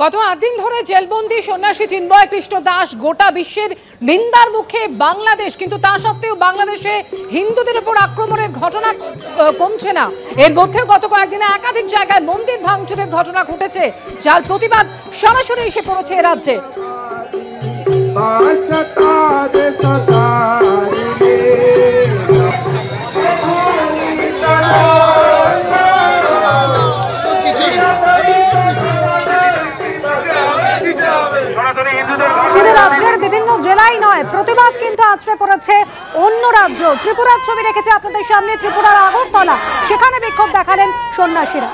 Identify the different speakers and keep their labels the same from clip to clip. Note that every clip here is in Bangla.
Speaker 1: গত 8 দিন ধরে জেলবন্দি সন্ন্যাসী চিন্ময় কৃষ্ণ দাস গোটা বিশ্বের নিন্দার মুখে বাংলাদেশ, কিন্তু তা সত্ত্বেও বাংলাদেশে হিন্দুদের উপর আক্রমণের ঘটনা কমছে না। এর মধ্যেও গত কয়েকদিনে একাধিক জায়গায় মন্দির ভাঙচুরের ঘটনা ঘটেছে, যার প্রতিবাদ সরাসরি এসে পড়েছে এ রাজ্যে। শুধু রাজ্যের বিভিন্ন জেলায় নয়, প্রতিবাদ কিন্তু আছড়ে পড়েছে অন্য রাজ্য। ত্রিপুরার ছবি রেখেছে আপনাদের সামনে, ত্রিপুরার আগরতলা, সেখানে বিক্ষোভ দেখালেন সন্ন্যাসীরা।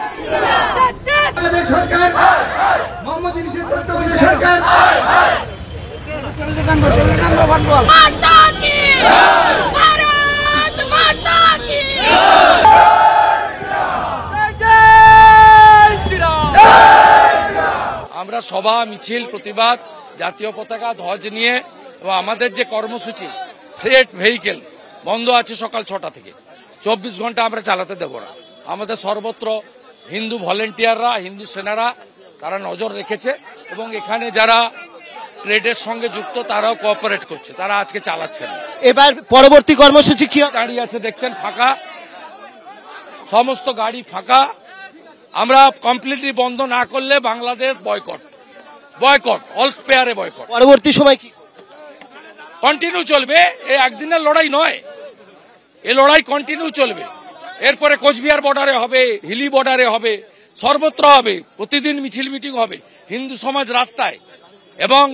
Speaker 2: আমরা সভা মিছিল প্রতিবাদ জাতীয় পতাকা ধ্বজ নিয়ে এবং আমাদের যে কর্মসূচি ফ্রেট ভেহিকেল বন্ধ আছে সকাল 6টা থেকে 24 ঘন্টা আমরা চালাতে দেব না। আমাদের সর্বত্র হিন্দু ভলেন্টিয়াররা, হিন্দু সেনারা তারা নজর রেখেছে এবং এখানে যারা ট্রেডের সঙ্গে যুক্ত তারাও কোঅপারেট করছে, তারা আজকে চালাচ্ছেন।
Speaker 3: এবার পরবর্তী কর্মসূচি কি
Speaker 2: দাঁড়িয়ে আছে দেখছেন, ফাঁকা, সমস্ত গাড়ি ফাঁকা। আমরা কমপ্লিটলি বন্ধ না করলে বাংলাদেশ বয়কট, অল স্পেয়ারে বয়কট।
Speaker 3: পরবর্তী সময় কি
Speaker 2: কন্টিনিউ চলবে, এই একদিনের লড়াই নয়, এ লড়াই কন্টিনিউ চলবে। এরপরে কোচবিহার বর্ডারে হবে, হিলি বর্ডারে হবে, সর্বত্র হবে, প্রতিদিন মিছিল মিটিং হবে, হিন্দু সমাজ রাস্তায় এবং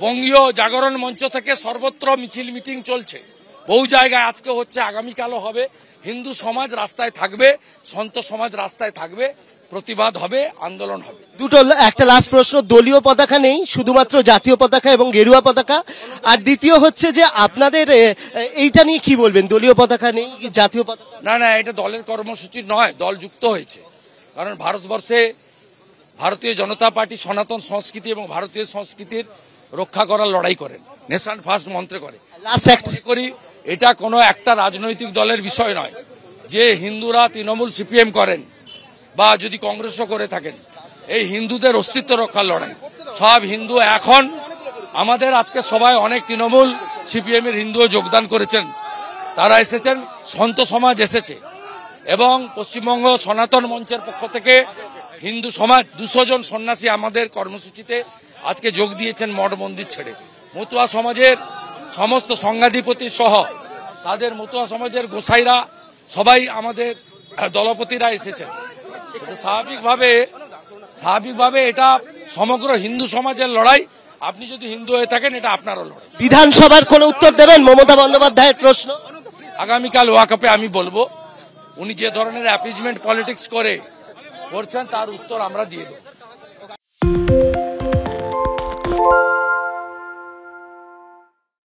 Speaker 2: বঙ্গীয় জাগরণ মঞ্চ থেকে সর্বত্র মিছিল মিটিং চলছে, বহু জায়গায় আজকে হচ্ছে, আগামীকালও হবে। হিন্দু সমাজ রাস্তায় থাকবে, সন্ত সমাজ রাস্তায় থাকবে, প্রতিবাদ হবে, আন্দোলন হবে।
Speaker 3: দুটো, একটা লাস্ট প্রশ্ন, দলীয় পতাকা নেই, শুধুমাত্র জাতীয় পতাকা এবং গেরুয়া পতাকা। আর দ্বিতীয় হচ্ছে যে আপনাদের এইটা নিয়ে কি বলবেন, দলীয় পতাকা নেই, জাতীয় পতাকা?
Speaker 2: না, এটা দলের কর্মসূচি নয়, দল যুক্ত হয়েছে। কারণ ভারতবর্ষে ভারতীয় জনতা পার্টি সনাতন সংস্কৃতি এবং ভারতীয় সংস্কৃতির রক্ষা করার লড়াই করেন, নেশন ফার্স্ট মন্ত্রে করে। মনে করি এটা কোনো একটা রাজনৈতিক দলের বিষয় নয় যে হিন্দুরা তৃণমূল সিপিএম করেন বা যদি কংগ্রেসও করে থাকেন, এই হিন্দুদের অস্তিত্ব রক্ষার লড়াই। সব হিন্দু এখন আমাদের আজকে সবাই অনেক তৃণমূল সিপিএম এর হিন্দুও যোগদান করেছেন, তারা এসেছেন, সন্ত সমাজ এসেছে এবং পশ্চিমবঙ্গ সনাতন মঞ্চের পক্ষ থেকে হিন্দু সমাজ 200 জন সন্ন্যাসী আমাদের কর্মসূচিতে আজকে যোগ দিয়েছেন মঠ মন্দির ছেড়ে। মতুয়া সমাজের সমস্ত সংঘাধিপতি সহ তাদের মতুয়া সমাজের গোসাইরা সবাই আমাদের দলপতিরা এসেছেন। স্বাভাবিকভাবে এটা সমগ্র হিন্দু সমাজের লড়াই। আপনি যদি হিন্দু হয়ে থাকেন, এটা আপনারও লড়াই।
Speaker 3: বিধানসভার কোন উত্তর দেবেন মমতা বন্দ্যোপাধ্যায়ের প্রশ্ন?
Speaker 2: আগামীকাল ওয়াকআপে আমি বলবো, উনি যে ধরনের অ্যাপিজমেন্ট পলিটিক্স করছেন তার উত্তর আমরা দিয়ে দেব।